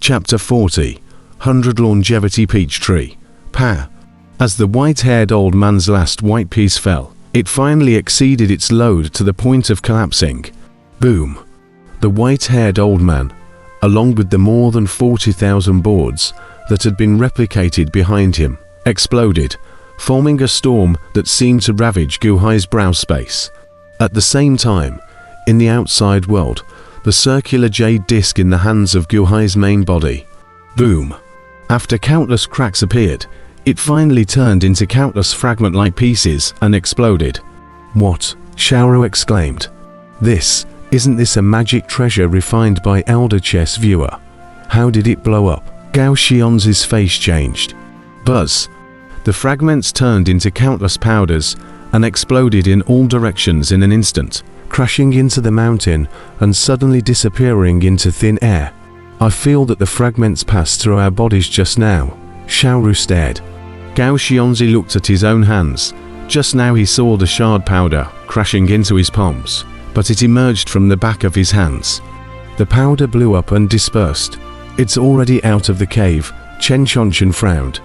Chapter 40. 100 Longevity Peach Tree. Pa. As the white-haired old man's last white piece fell, it finally exceeded its load to the point of collapsing. Boom. The white-haired old man, along with the more than 40,000 boards that had been replicated behind him, exploded, forming a storm that seemed to ravage Guhai's brow space. At the same time, in the outside world, the circular jade disc in the hands of Guhai's main body. Boom. After countless cracks appeared, it finally turned into countless fragment-like pieces and exploded. What? Xiaoru exclaimed. Isn't this a magic treasure refined by elder chess viewer? How did it blow up? Gao Xianzi's face changed. Buzz. The fragments turned into countless powders and exploded in all directions in an instant, crashing into the mountain and suddenly disappearing into thin air. I feel that the fragments passed through our bodies just now. Xiaoru stared. Gao Xianzi looked at his own hands. Just now he saw the shard powder crashing into his palms, but it emerged from the back of his hands. The powder blew up and dispersed. It's already out of the cave, Chen Chonchen frowned.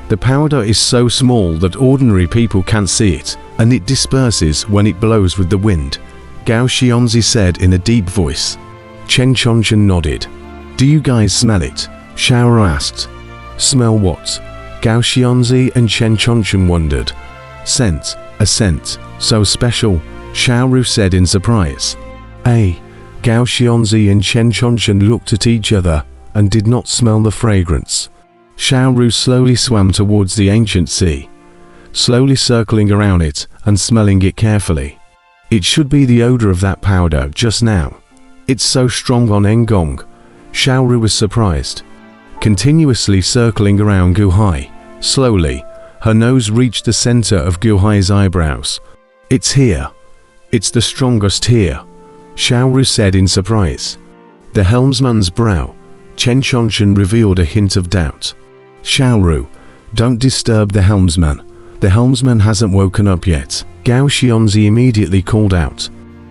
The powder is so small that ordinary people can't see it, and it disperses when it blows with the wind, Gao Xianzi said in a deep voice. Chen Chonchen nodded. Do you guys smell it? Xiaoru asked. Smell what? Gao Xianzi and Chen Chonchen wondered. Scent, a scent, so special, Xiaoru said in surprise. Gao Xianzi and Chen Chonchen looked at each other and did not smell the fragrance. Xiaoru slowly swam towards the ancient sea, slowly circling around it and smelling it carefully. It should be the odor of that powder just now. It's so strong on Engong. Xiaoru was surprised. Continuously circling around Guhai, slowly, her nose reached the center of Guhai's eyebrows. It's here. It's the strongest here, Xiaoru said in surprise. The helmsman's brow, Chen Chonchen revealed a hint of doubt. Xiaoru, don't disturb the helmsman. The helmsman hasn't woken up yet, Gao Xianzi immediately called out.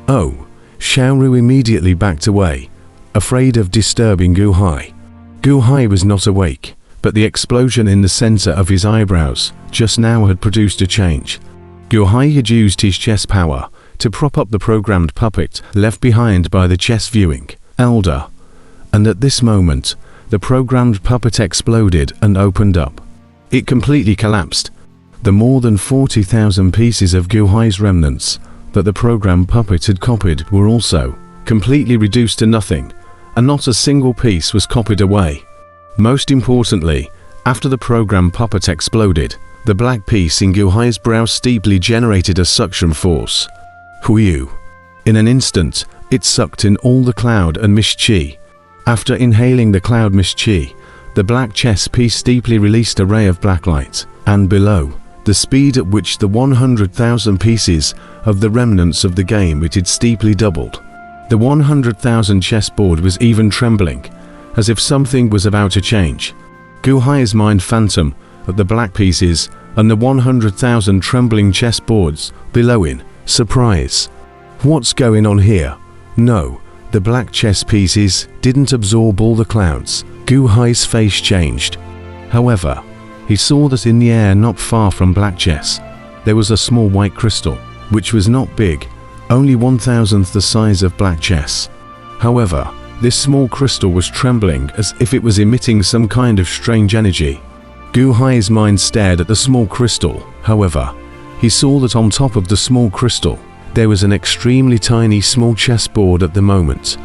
Oh, Xiaoru immediately backed away, afraid of disturbing Guhai. Guhai was not awake, but the explosion in the center of his eyebrows just now had produced a change. Guhai had used his chess power to prop up the programmed puppet left behind by the chess viewing elder, and at this moment, the programmed puppet exploded and opened up. It completely collapsed. The more than 40,000 pieces of Guhai's remnants that the programmed puppet had copied were also completely reduced to nothing, and not a single piece was copied away. Most importantly, after the programmed puppet exploded, the black piece in Guhai's brow steeply generated a suction force. Huiyu. In an instant, it sucked in all the cloud and mist chi. After inhaling the cloud mist chi, the black chess piece steeply released a ray of black light, and below, the speed at which the 100,000 pieces of the remnants of the game it had steeply doubled. The 100,000 chessboard was even trembling, as if something was about to change. Guhai's mind phantom at the black pieces and the 100,000 trembling chessboards below in surprise. What's going on here? No, the black chess pieces didn't absorb all the clouds. Guhai's face changed. However, he saw that in the air not far from black chess, there was a small white crystal, which was not big, only 1,000th the size of black chess. However, this small crystal was trembling as if it was emitting some kind of strange energy. Guhai's mind stared at the small crystal. However, he saw that on top of the small crystal, there was an extremely tiny small chessboard at the moment.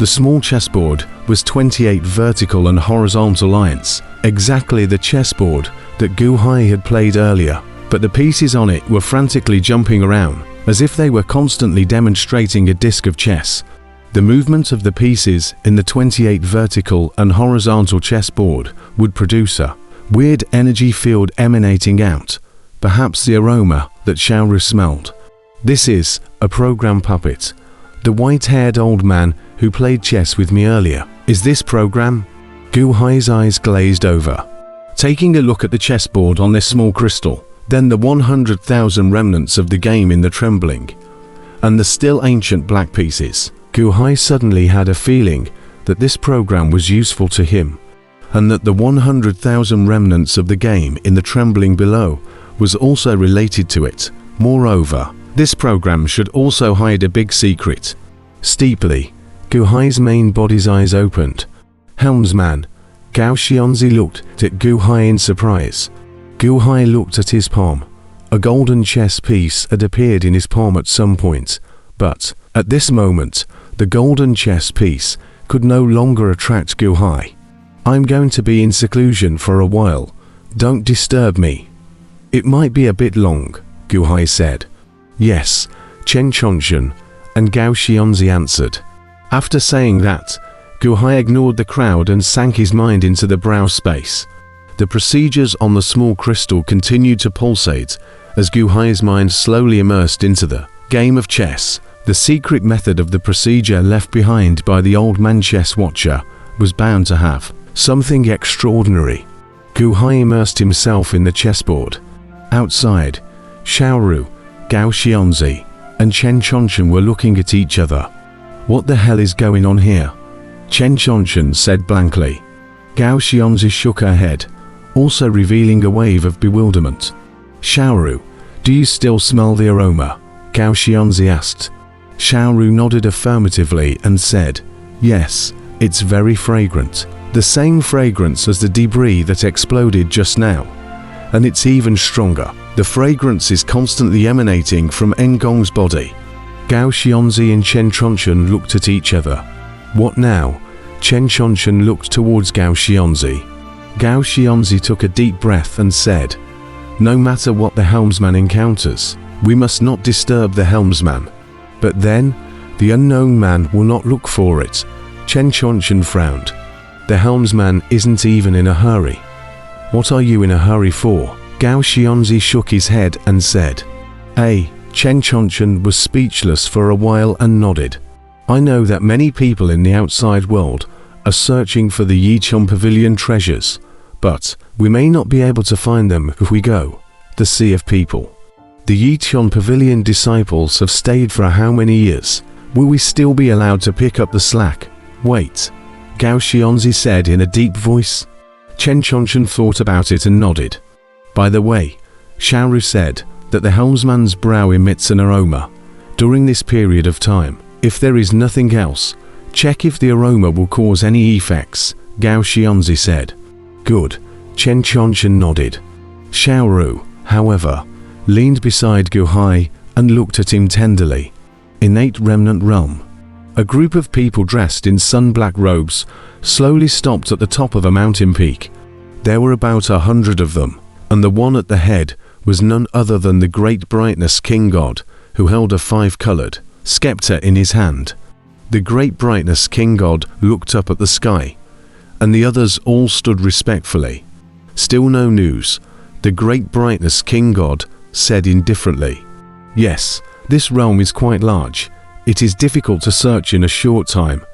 The small chessboard was 28 vertical and horizontal lines, exactly the chessboard that Guhai had played earlier, but the pieces on it were frantically jumping around, as if they were constantly demonstrating a disc of chess. The movement of the pieces in the 28 vertical and horizontal chessboard would produce a weird energy field emanating out, perhaps the aroma that Xiaoru smelled. This is a program puppet. The white-haired old man who played chess with me earlier. Is this program? Guhai's eyes glazed over, taking a look at the chessboard on this small crystal, then the 100,000 remnants of the game in the trembling, and the still ancient black pieces. Guhai suddenly had a feeling that this program was useful to him, and that the 100,000 remnants of the game in the trembling below was also related to it. Moreover, this program should also hide a big secret. Steeply, Gu Hai's main body's eyes opened. Helmsman, Gao Xianzi looked at Gu Hai in surprise. Gu Hai looked at his palm. A golden chess piece had appeared in his palm at some point, but, at this moment, the golden chess piece could no longer attract Gu Hai. I'm going to be in seclusion for a while. Don't disturb me. It might be a bit long, Gu Hai said. Yes, Chen Chonchen and Gao Xianzi answered. After saying that, Gu Hai ignored the crowd and sank his mind into the brow space. The procedures on the small crystal continued to pulsate as Gu Hai's mind slowly immersed into the game of chess. The secret method of the procedure left behind by the old man chess watcher was bound to have something extraordinary. Gu Hai immersed himself in the chessboard. Outside, Xiaoru, Gao Xianzi, and Chen Chonchen were looking at each other. What the hell is going on here? Chen Chonchen said blankly. Gao Xianzi shook her head, also revealing a wave of bewilderment. Xiaoru, do you still smell the aroma? Gao Xianzi asked. Xiaoru nodded affirmatively and said, yes, it's very fragrant. The same fragrance as the debris that exploded just now. And it's even stronger. The fragrance is constantly emanating from Ngong's body. Gao Xianzi and Chen Chonchen looked at each other. What now? Chen Chonchen looked towards Gao Xianzi. Gao Xianzi took a deep breath and said, no matter what the helmsman encounters, we must not disturb the helmsman. But then, the unknown man will not look for it. Chen Chonchen frowned. The helmsman isn't even in a hurry. What are you in a hurry for? Gao Xianzi shook his head and said. Chen Chonchen was speechless for a while and nodded. I know that many people in the outside world are searching for the Yichun Pavilion treasures, but we may not be able to find them if we go. The Sea of People. The Yichun Pavilion disciples have stayed for how many years? Will we still be allowed to pick up the slack? Wait, Gao Xianzi said in a deep voice. Chen Chonchen thought about it and nodded. By the way, Xiaoru said that the helmsman's brow emits an aroma during this period of time. If there is nothing else, check if the aroma will cause any effects, Gao Xianzi said. Good, Chen Chonchen nodded. Xiaoru, however, leaned beside Gu Hai and looked at him tenderly. Innate Remnant Realm. A group of people dressed in sun-black robes slowly stopped at the top of a mountain peak. There were about 100 of them, and the one at the head was none other than the Great Brightness King God, who held a five-colored scepter in his hand. The Great Brightness King God looked up at the sky, and the others all stood respectfully. Still no news, the Great Brightness King God said indifferently. Yes, this realm is quite large. It is difficult to search in a short time,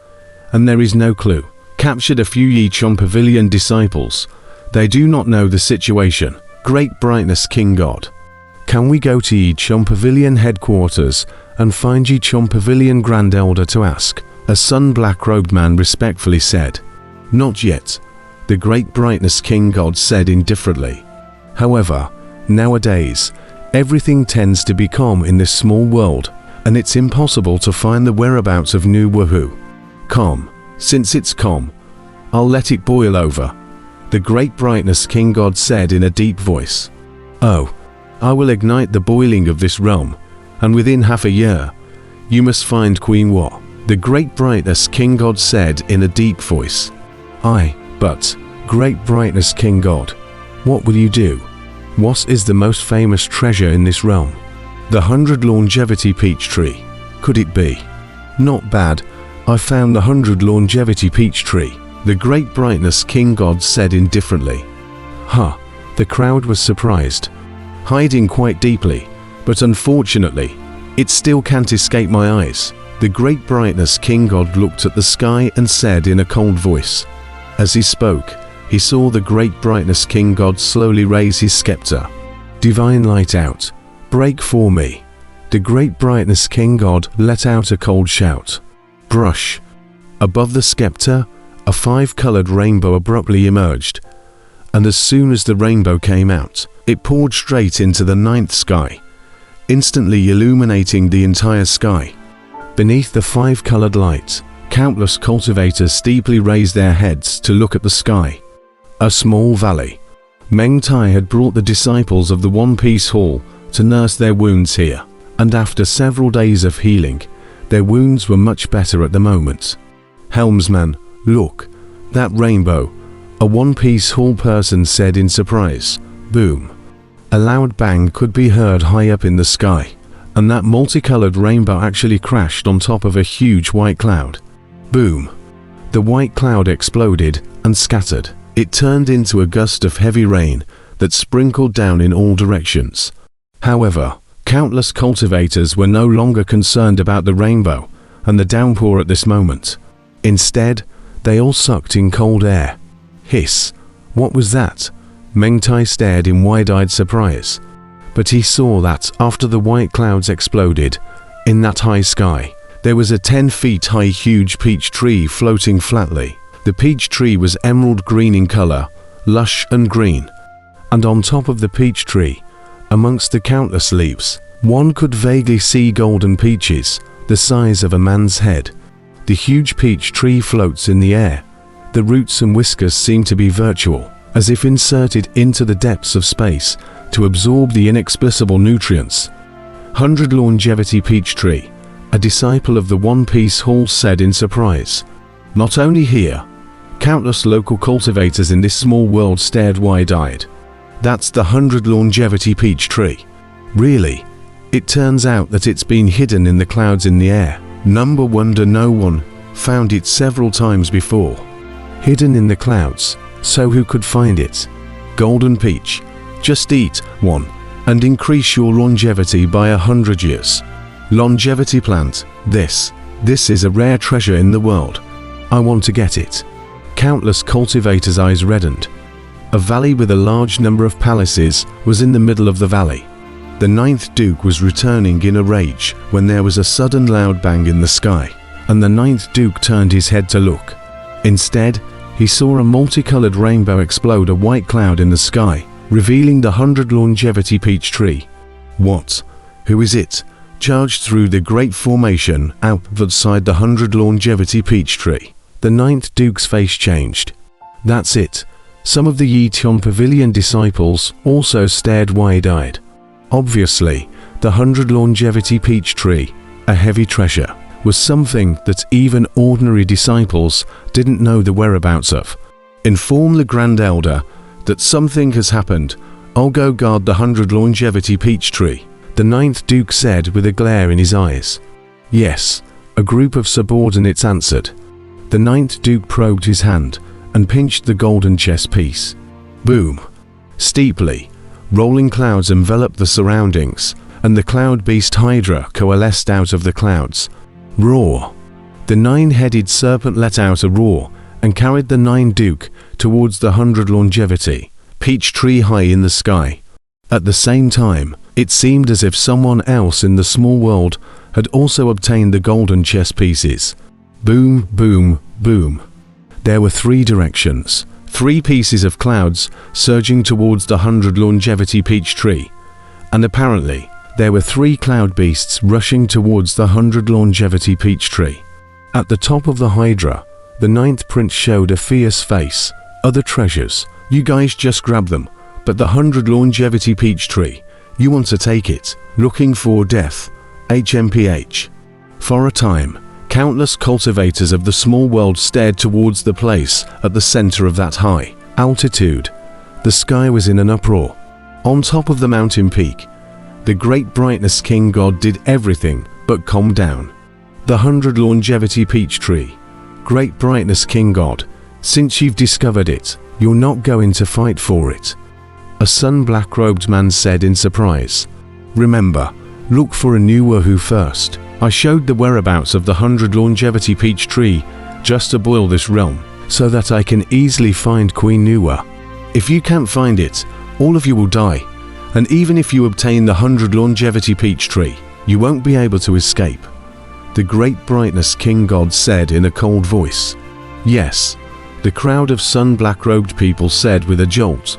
and there is no clue. Captured a few Yichun Pavilion disciples. They do not know the situation. Great Brightness King God. Can we go to Yichun Pavilion headquarters and find Yichun Pavilion Grand Elder to ask? A sun-black-robed man respectfully said. Not yet, the Great Brightness King God said indifferently. However, nowadays, everything tends to be calm in this small world, and it's impossible to find the whereabouts of New Wahoo. Calm. Since it's calm, I'll let it boil over, the Great Brightness King God said in a deep voice. Oh, I will ignite the boiling of this realm, and within half a year, you must find Queen Wa, the Great Brightness King God said in a deep voice. But, Great Brightness King God, what will you do? What is the most famous treasure in this realm? The 100 longevity peach tree. Could it be? Not bad. I found the 100 longevity peach tree, the Great Brightness King God said indifferently. The crowd was surprised. Hiding quite deeply, but unfortunately, it still can't escape my eyes. The Great Brightness King God looked at the sky and said in a cold voice. As he spoke, he saw the Great Brightness King God slowly raise his scepter. Divine light out. Break for me. The Great Brightness King God let out a cold shout. Brush. Above the scepter, a 5-colored rainbow abruptly emerged, and as soon as the rainbow came out, it poured straight into the 9th sky, instantly illuminating the entire sky. Beneath the 5-colored light, countless cultivators steeply raised their heads to look at the sky. A small valley. Meng Tai had brought the disciples of the One Piece Hall to nurse their wounds here, and after several days of healing, their wounds were much better at the moment. "Helmsman, look, that rainbow," a One Piece Hall person said in surprise. Boom. A loud bang could be heard high up in the sky, and that multicolored rainbow actually crashed on top of a huge white cloud. Boom. The white cloud exploded and scattered. It turned into a gust of heavy rain that sprinkled down in all directions. However, countless cultivators were no longer concerned about the rainbow and the downpour at this moment. Instead, they all sucked in cold air. Hiss. What was that? Meng Tai stared in wide-eyed surprise. But he saw that after the white clouds exploded, in that high sky, there was a 10 feet high huge peach tree floating flatly. The peach tree was emerald green in color, lush and green. And on top of the peach tree, amongst the countless leaves, one could vaguely see golden peaches, the size of a man's head. The huge peach tree floats in the air. The roots and whiskers seem to be virtual, as if inserted into the depths of space to absorb the inexplicable nutrients. 100 longevity peach tree, a disciple of the One Piece Hall said in surprise. Not only here, countless local cultivators in this small world stared wide-eyed. That's the 100 longevity peach tree. Really? It turns out that it's been hidden in the clouds in the air. Number wonder no one found it several times before. Hidden in the clouds, so who could find it? Golden peach. Just eat one and increase your longevity by 100 years. Longevity plant. This is a rare treasure in the world. I want to get it. Countless cultivators' eyes reddened. A valley with a large number of palaces was in the middle of the valley. The 9th Duke was returning in a rage when there was a sudden loud bang in the sky, and the 9th Duke turned his head to look. Instead, he saw a multicolored rainbow explode a white cloud in the sky, revealing the 100 longevity peach tree. What? Who is it? Charged through the great formation outside the 100 longevity peach tree. The 9th Duke's face changed. That's it. Some of the Yition Pavilion disciples also stared wide-eyed. Obviously, the 100 longevity peach tree, a heavy treasure, was something that even ordinary disciples didn't know the whereabouts of. Inform the Grand Elder that something has happened. I'll go guard the 100 longevity peach tree, the 9th Duke said with a glare in his eyes. Yes, a group of subordinates answered. The 9th Duke probed his hand and pinched the golden chess piece. Boom! Steeply, rolling clouds enveloped the surroundings, and the cloud beast Hydra coalesced out of the clouds. Roar! The 9-headed serpent let out a roar and carried the 9th Duke towards the 100 longevity peach tree high in the sky. At the same time, it seemed as if someone else in the small world had also obtained the golden chess pieces. Boom, boom, boom. There were 3 directions, 3 pieces of clouds surging towards the 100 longevity peach tree, and apparently there were 3 cloud beasts rushing towards the 100 longevity peach tree. At the top of the Hydra, the 9th Prince showed a fierce face. Other treasures, you guys just grab them, but the 100 longevity peach tree, you want to take it. Looking for death. HMPH. For a time, countless cultivators of the small world stared towards the place at the center of that high altitude. The sky was in an uproar. On top of the mountain peak, the great brightness king god did everything but calm down. The 100 longevity peach tree. Great brightness king god, since you've discovered it, you're not going to fight for it. A sun-black-robed man said in surprise. Remember, look for a new Wahoo first. I showed the whereabouts of the 100 longevity peach tree just to boil this realm, so that I can easily find Queen Nuwa. If you can't find it, all of you will die, and even if you obtain the 100 longevity peach tree, you won't be able to escape. The great brightness king god said in a cold voice. Yes, the crowd of sun-black-robed people said with a jolt.